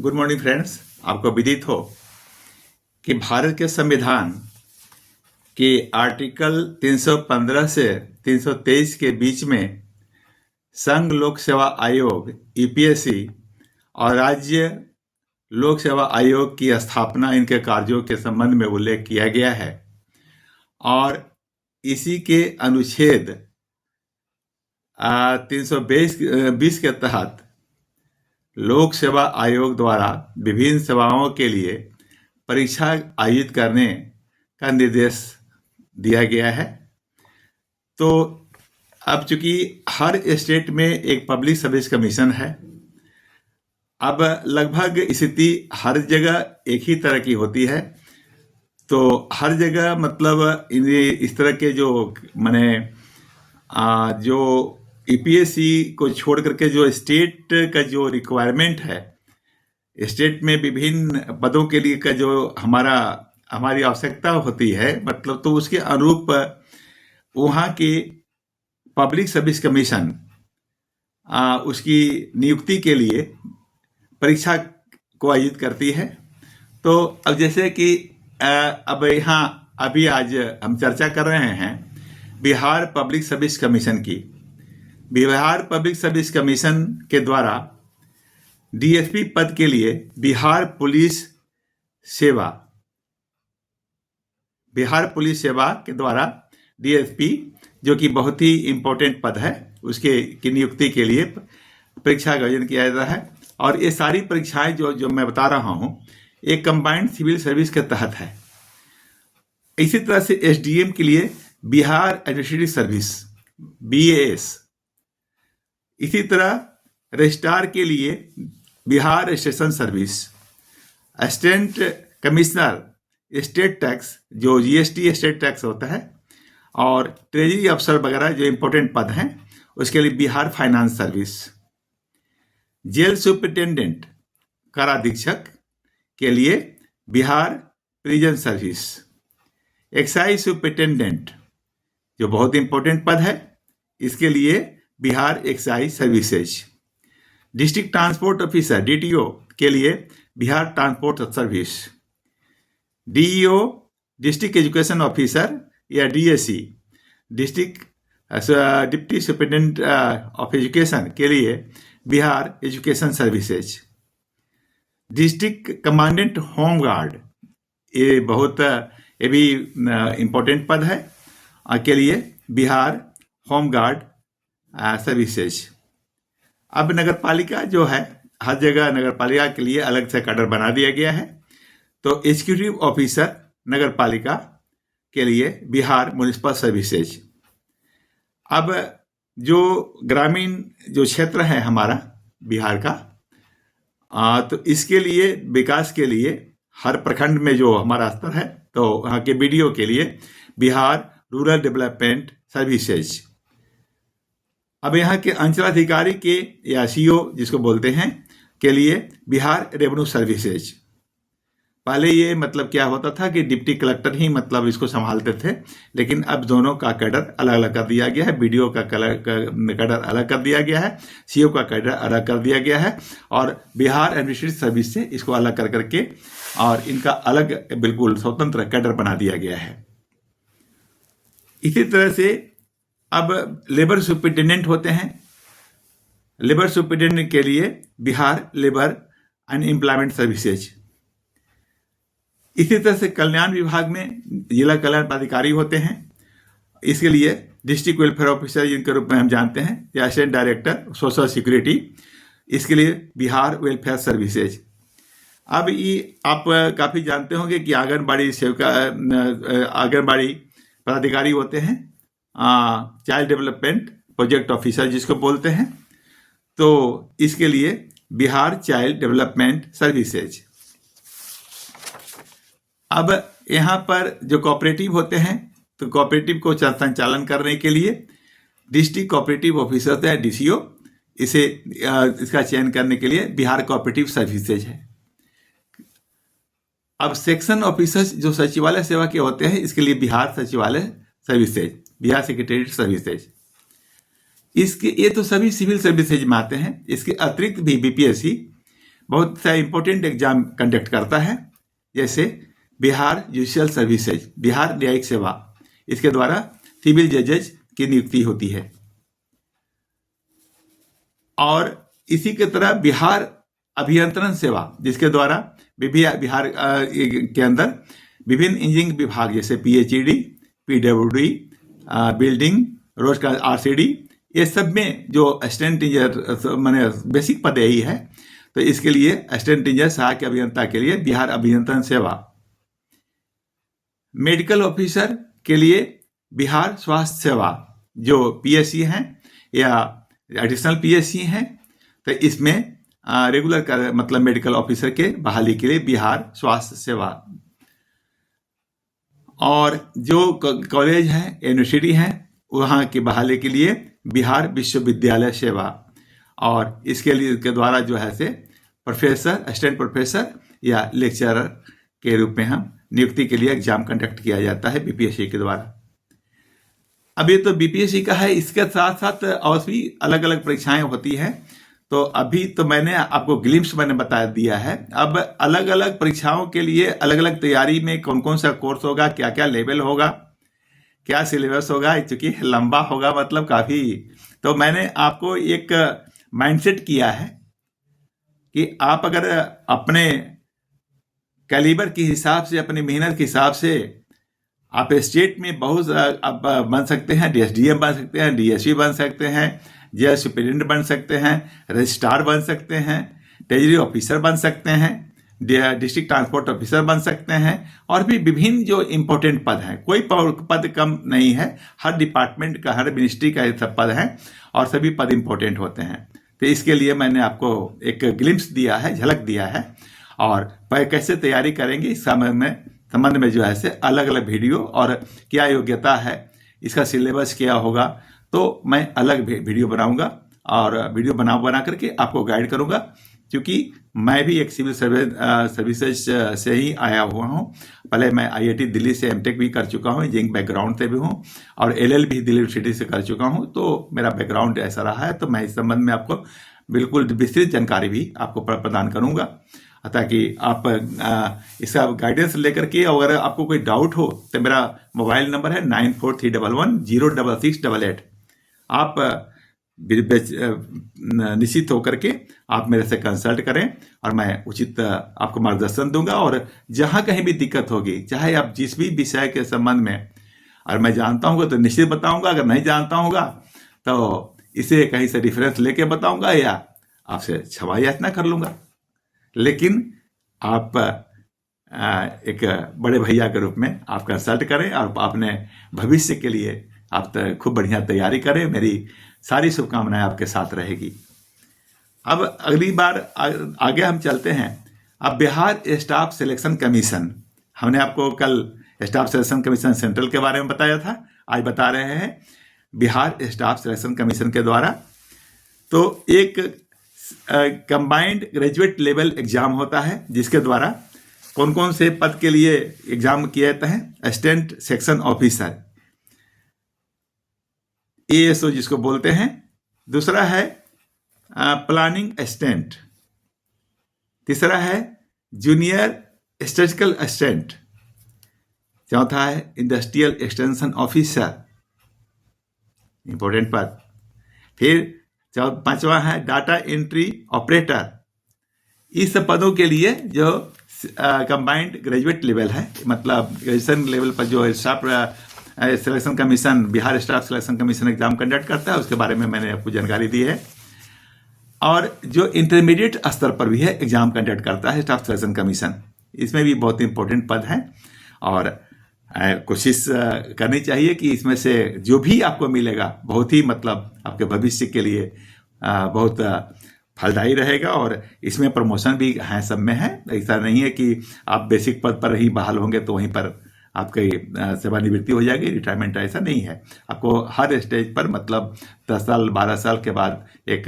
Good morning friends. आपको विदित हो कि भारत के संविधान के आर्टिकल 315 से 323 के बीच में संघ लोक सेवा आयोग यूपीएससी और राज्य लोक सेवा आयोग की स्थापना, इनके कार्यों के संबंध में उल्लेख किया गया है और इसी के अनुच्छेद 320 के तहत लोक सेवा आयोग द्वारा विभिन्न सेवाओं के लिए परीक्षा आयोजित करने का निर्देश दिया गया है। तो अब चूंकि हर स्टेट में एक पब्लिक सर्विस कमीशन है, अब लगभग स्थिति हर जगह एक ही तरह की होती है। तो हर जगह मतलब इस तरह के जो जो यूपीएससी को छोड़ करके जो स्टेट का जो रिक्वायरमेंट है, स्टेट में विभिन्न पदों के लिए का जो हमारी आवश्यकता होती है, मतलब तो उसके अनुरूप वहाँ की पब्लिक सर्विस कमीशन उसकी नियुक्ति के लिए परीक्षा को आयोजित करती है। तो अब जैसे कि अब यहाँ अभी आज हम चर्चा कर रहे हैं बिहार पब्लिक सर्विस कमीशन की। बिहार पब्लिक सर्विस कमीशन के द्वारा डीएसपी पद के लिए बिहार पुलिस सेवा के द्वारा डीएसपी, जो कि बहुत ही इम्पोर्टेंट पद है, उसके की नियुक्ति के लिए परीक्षा का आयोजन किया जाता है। और ये सारी परीक्षाएं जो मैं बता रहा हूं, एक कंबाइंड सिविल सर्विस के तहत है। इसी तरह से एसडीएम के लिए बिहार एडमिनिस्ट्रेटिव सर्विस BAS, इसी तरह रजिस्ट्रार के लिए Bihar station service, assistant commissioner state tax जो GST स्टेट टैक्स होता है, और ट्रेजरी अफसर वगैरह जो इम्पोर्टेंट पद हैं उसके लिए Bihar finance service, jail superintendent काराधीक्षक के लिए Bihar prison service, excise superintendent जो बहुत इंपॉर्टेंट पद है, इसके लिए Bihar excise services, district transport officer DTO के लिए Bihar transport service, DEO district education officer या DSE district deputy superintendent of education के लिए Bihar education services, district commandant home guard, ये भी इम्पोर्टेंट पद है, के लिए बिहार होमगार्ड सर्विसेज। अब नगर पालिका जो है, हर जगह नगर पालिका के लिए अलग से कैडर बना दिया गया है। तो एग्जीक्यूटिव ऑफिसर नगर पालिका के लिए बिहार म्युनिसिपल सर्विसेज। अब जो ग्रामीण जो क्षेत्र है हमारा बिहार का, तो इसके लिए विकास के लिए हर प्रखंड में जो हमारा स्तर है, तो वहाँ के BDO के लिए बिहार रूरल डेवलपमेंट सर्विसेज। अब यहाँ के अंचलाधिकारी के या CO जिसको बोलते हैं के लिए बिहार रेवेन्यू सर्विसेज। पहले ये मतलब क्या होता था कि डिप्टी कलेक्टर ही मतलब इसको संभालते थे, लेकिन अब दोनों का कैडर अलग अलग कर दिया गया है। BDO का कैडर अलग कर दिया गया है, CO का कैडर अलग कर दिया गया है, और बिहार एडमिनिस्ट्रेटिव सर्विस से इसको अलग कर करके और इनका अलग बिल्कुल स्वतंत्र कैडर बना दिया गया है। इसी तरह से अब लेबर सुपरिटेंडेंट होते हैं। लेबर सुपरिटेंडेंट के लिए बिहार लेबर अनएम्प्लॉयमेंट सर्विसेज। इसी तरह से कल्याण विभाग में जिला कल्याण पदाधिकारी होते हैं, इसके लिए डिस्ट्रिक्ट वेलफेयर ऑफिसर जिनके रूप में हम जानते हैं, या असिस्टेंट डायरेक्टर सोशल सिक्योरिटी, इसके लिए बिहार वेलफेयर सर्विसेज। अब ये आप काफ़ी जानते होंगे कि आंगनबाड़ी सेविका, आंगनबाड़ी पदाधिकारी होते हैं, चाइल्ड डेवलपमेंट प्रोजेक्ट ऑफिसर जिसको बोलते हैं, तो इसके लिए बिहार चाइल्ड डेवलपमेंट सर्विसेज। अब यहाँ पर जो कोऑपरेटिव होते हैं, तो कोऑपरेटिव को संचालन करने के लिए डिस्ट्रिक्ट कोऑपरेटिव ऑफिसर है DCO, इसका चयन करने के लिए बिहार कोऑपरेटिव सर्विसेज है। अब सेक्शन ऑफिसर्स जो सचिवालय सेवा के होते हैं, इसके लिए बिहार सचिवालय सर्विसेज, बिहार सेक्रेटेरिएट सर्विसेज। इसके ये तो सभी सिविल सर्विसेज में आते हैं। इसके अतिरिक्त भी BPSC बहुत सा इम्पोर्टेंट एग्जाम कंडक्ट करता है, जैसे बिहार जुडिशियल सर्विसेज, बिहार न्यायिक सेवा, इसके द्वारा सिविल जजेज की नियुक्ति होती है। और इसी के तरह बिहार अभियंत्रण सेवा, जिसके द्वारा बिहार के अंदर विभिन्न इंजीनियरिंग विभाग जैसे PhD, PWD, बिल्डिंग, रोजगार, RCD, ये सब में जो असिस्टेंट इंजीनियर माने बेसिक पद यही है, तो इसके लिए असिस्टेंट इंजीनियर सहायक अभियंता के लिए बिहार अभियंत्रण सेवा। मेडिकल ऑफिसर के लिए बिहार स्वास्थ्य सेवा, जो PSC हैं या एडिशनल PSC हैं, तो इसमें रेगुलर का मतलब मेडिकल ऑफिसर के बहाली के लिए बिहार स्वास्थ्य सेवा। और जो कॉलेज हैं, यूनिवर्सिटी हैं, वहाँ की बहाली के लिए बिहार विश्वविद्यालय सेवा। और इसके लिए के द्वारा जो है से प्रोफेसर, असिस्टेंट प्रोफेसर या लेक्चरर के रूप में हम नियुक्ति के लिए एग्जाम कंडक्ट किया जाता है BPSC के द्वारा। अब ये तो BPSC का है, इसके साथ साथ और भी अलग अलग परीक्षाएं होती हैं। तो अभी तो मैंने आपको ग्लिम्स मैंने बता दिया है। अब अलग अलग परीक्षाओं के लिए अलग अलग तैयारी में कौन कौन सा कोर्स होगा, क्या क्या लेवल होगा, क्या सिलेबस होगा, चूंकि लंबा होगा मतलब काफ़ी, तो मैंने आपको एक माइंडसेट किया है कि आप अगर अपने कैलिबर के हिसाब से, अपनी मेहनत के हिसाब से आप स्टेट में बहुत आप बन सकते हैं, DSDM बन सकते हैं, DSP बन सकते हैं, जेल सुपरिटेंडेंट बन सकते हैं, रजिस्ट्रार बन सकते हैं, ट्रेजरी ऑफिसर बन सकते हैं, डिस्ट्रिक्ट ट्रांसपोर्ट ऑफिसर बन सकते हैं, और भी विभिन्न जो इम्पोर्टेंट पद हैं। कोई पद कम नहीं है, हर डिपार्टमेंट का, हर मिनिस्ट्री का ये सब पद हैं और सभी पद इम्पोर्टेंट होते हैं। तो इसके लिए मैंने आपको एक ग्लिम्स दिया है, झलक दिया है, और कैसे तैयारी करेंगे इस संबंध में जो है से अलग अलग वीडियो, और क्या योग्यता है, इसका सिलेबस क्या होगा, तो मैं अलग वीडियो बनाऊंगा और वीडियो बना करके आपको गाइड करूंगा। क्योंकि मैं भी एक सिविल सर्विसेज से ही आया हुआ हूं। पहले मैं IIT दिल्ली से MTech भी कर चुका हूं, इंजीनियरिंग बैकग्राउंड से भी हूं, और LL भी दिल्ली यूनिवर्सिटी से कर चुका हूं। तो मेरा बैकग्राउंड ऐसा रहा है, तो मैं इस संबंध में आपको बिल्कुल विस्तृत जानकारी भी आपको प्रदान करूंगा, ताकि आप इसका गाइडेंस लेकर के, अगर आपको कोई डाउट हो तो मेरा मोबाइल नंबर है 9431106688। आप निश्चित होकर के आप मेरे से कंसल्ट करें और मैं उचित आपको मार्गदर्शन दूंगा। और जहां कहीं भी दिक्कत होगी, चाहे आप जिस भी विषय के संबंध में, और मैं जानता हूँ तो निश्चित बताऊंगा, अगर नहीं जानता होगा तो इसे कहीं से रेफरेंस लेके बताऊंगा या आपसे क्षमा याचना कर लूंगा। लेकिन आप एक बड़े भैया के रूप में आप कंसल्ट करें और अपने भविष्य के लिए आप खूब बढ़िया तैयारी करें। मेरी सारी शुभकामनाएं आपके साथ रहेगी। अब अगली बार आगे हम चलते हैं। अब बिहार स्टाफ सिलेक्शन कमीशन, हमने आपको कल स्टाफ सिलेक्शन कमीशन सेंट्रल के बारे में बताया था, आज बता रहे हैं बिहार स्टाफ सिलेक्शन कमीशन के द्वारा। तो एक कंबाइंड ग्रेजुएट लेवल एग्जाम होता है, जिसके द्वारा कौन कौन से पद के लिए एग्जाम किए जाते हैं। असिस्टेंट सेक्शन ऑफिसर, ASO जिसको बोलते हैं। दूसरा है प्लानिंग असिस्टेंट। तीसरा है जूनियर स्टैटिस्टिकल असिस्टेंट। चौथा है इंडस्ट्रियल एक्सटेंशन ऑफिसर, इंपॉर्टेंट पद। फिर पांचवा है डाटा एंट्री ऑपरेटर। इस पदों के लिए जो कंबाइंड ग्रेजुएट लेवल है, मतलब ग्रेजुएशन लेवल पर जो staff selection commission, Bihar staff selection commission exam conduct करता है, उसके बारे में मैंने आपको जानकारी दी है। और जो इंटरमीडिएट स्तर पर भी है एग्जाम कंडक्ट करता है स्टाफ सिलेक्शन कमीशन, इसमें भी बहुत इंपॉर्टेंट पद हैं। और कोशिश करनी चाहिए कि इसमें से जो भी आपको मिलेगा बहुत ही मतलब आपके भविष्य के लिए बहुत फलदायी रहेगा। और इसमें प्रमोशन भी है, सब में है। ऐसा नहीं है कि आप बेसिक पद पर ही बहाल होंगे तो वहीं पर आपकी सेवानिवृत्ति हो जाएगी, रिटायरमेंट, ऐसा नहीं है। आपको हर स्टेज पर मतलब 10 साल 12 साल के बाद एक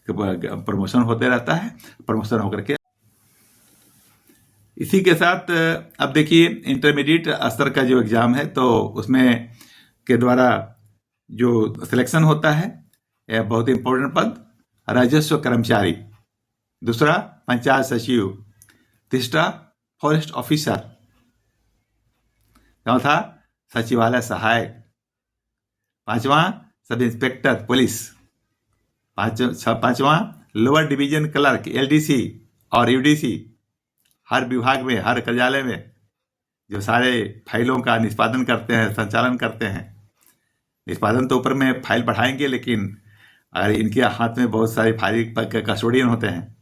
प्रमोशन होते रहता है। प्रमोशन होकर के इसी के साथ अब देखिए इंटरमीडिएट स्तर का जो एग्जाम है, तो उसमें के द्वारा जो सिलेक्शन होता है, यह बहुत इंपॉर्टेंट पद राजस्व कर्मचारी। दूसरा पंचायत सचिव। तीसरा फॉरेस्ट ऑफिसर। चौथा सचिवालय सहायक। पांचवा सब इंस्पेक्टर पुलिस। पांचवा लोअर डिवीजन क्लर्क LDC और UDC। हर विभाग में, हर कार्यालय में जो सारे फाइलों का निष्पादन करते हैं, संचालन करते हैं। निष्पादन तो ऊपर में फाइल बढ़ाएंगे, लेकिन अगर इनके हाथ में बहुत सारे फाइल कस्टोडियन होते हैं।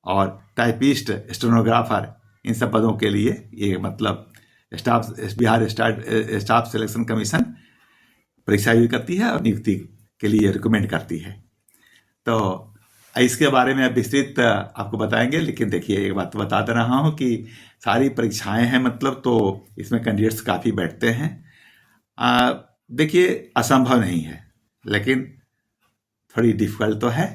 और टाइपिस्ट, स्टेनोग्राफर, इन सब पदों के लिए ये मतलब बिहार स्टाफ सिलेक्शन कमीशन परीक्षा भी करती है और नियुक्ति के लिए रिकमेंड करती है। तो इसके बारे में विस्तृत आपको बताएंगे, लेकिन देखिए एक बात बता दे रहा हूँ कि सारी परीक्षाएं हैं मतलब, तो इसमें कैंडिडेट्स काफ़ी बैठते हैं। देखिए असंभव नहीं है, लेकिन थोड़ी डिफिकल्ट तो है।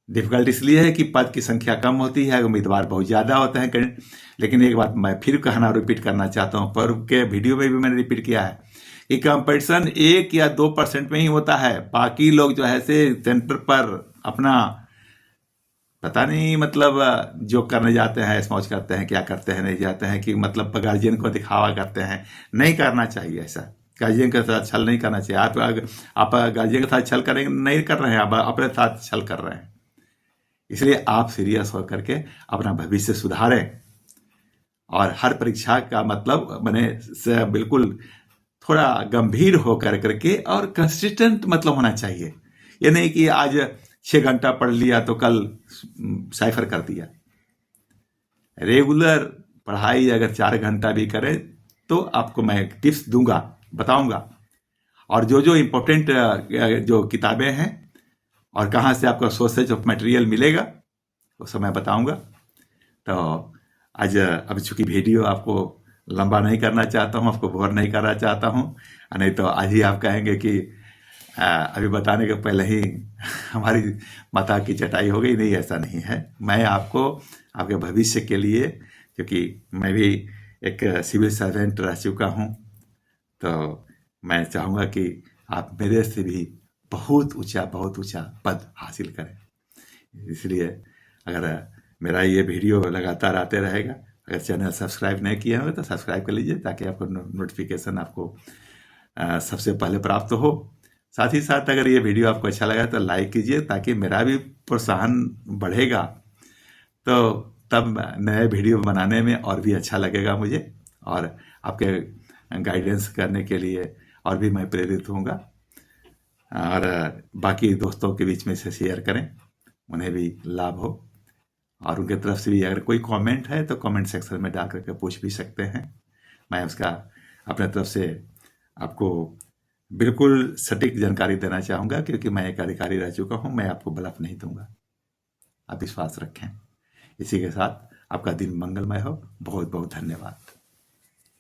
डिफिकल्ट इसलिए है कि पद की संख्या कम होती है, उम्मीदवार बहुत ज़्यादा होते हैं। लेकिन एक बात मैं फिर रिपीट करना चाहता हूँ, पर के वीडियो में भी मैंने रिपीट किया है कि कंपटीशन 1 या 2% में ही होता है। बाकी लोग जो है से सेंटर पर अपना पता नहीं मतलब जो करने जाते हैं, स्मौज करते हैं, क्या करते हैं, नहीं जाते हैं कि मतलब गार्जियन को दिखावा करते हैं। नहीं करना चाहिए ऐसा। गार्जियन के साथ छल नहीं करना चाहिए। आप गार्जियन के साथ छल करेंगे, नहीं कर रहे हैं, आप अपने साथ छल कर रहे हैं। इसलिए आप सीरियस होकर के अपना भविष्य सुधारें। और हर परीक्षा का मतलब मैंने बिल्कुल थोड़ा गंभीर होकर करके और कंसिस्टेंट मतलब होना चाहिए। ये नहीं कि आज 6 घंटा पढ़ लिया तो कल साइफर कर दिया। रेगुलर पढ़ाई अगर 4 घंटा भी करें तो आपको मैं टिप्स दूंगा, बताऊंगा। और जो इम्पोर्टेंट जो किताबें हैं और कहाँ से आपका सोर्सेज ऑफ मटेरियल मिलेगा वो सब मैं बताऊंगा। तो आज अब चूंकि वीडियो आपको लंबा नहीं करना चाहता हूँ, आपको बोर नहीं करना चाहता हूँ, नहीं तो आज ही आप कहेंगे कि अभी बताने के पहले ही हमारी माता की चटाई हो गई। नहीं, ऐसा नहीं है। मैं आपको आपके भविष्य के लिए, क्योंकि मैं भी एक सिविल सर्वेंट रह चुका हूँ, तो मैं चाहूँगा कि आप मेरे से भी बहुत ऊंचा पद हासिल करें। इसलिए अगर मेरा ये वीडियो लगातार आते रहेगा, अगर चैनल सब्सक्राइब नहीं किया हो तो सब्सक्राइब कर लीजिए, ताकि आपको नोटिफिकेशन आपको सबसे पहले प्राप्त हो। साथ ही साथ अगर ये वीडियो आपको अच्छा लगा तो लाइक कीजिए, ताकि मेरा भी प्रोत्साहन बढ़ेगा, तो तब नए वीडियो बनाने में और भी अच्छा लगेगा मुझे, और आपके गाइडेंस करने के लिए और भी मैं प्रेरित होऊंगा। और बाकी दोस्तों के बीच में से शेयर करें, उन्हें भी लाभ हो। और उनके तरफ से भी अगर कोई कमेंट है तो कमेंट सेक्शन में डाल करके पूछ भी सकते हैं। मैं उसका अपने तरफ से आपको बिल्कुल सटीक जानकारी देना चाहूँगा, क्योंकि मैं एक अधिकारी रह चुका हूँ। मैं आपको ब्लफ नहीं दूंगा, आप विश्वास रखें। इसी के साथ आपका दिन मंगलमय हो। बहुत बहुत धन्यवाद।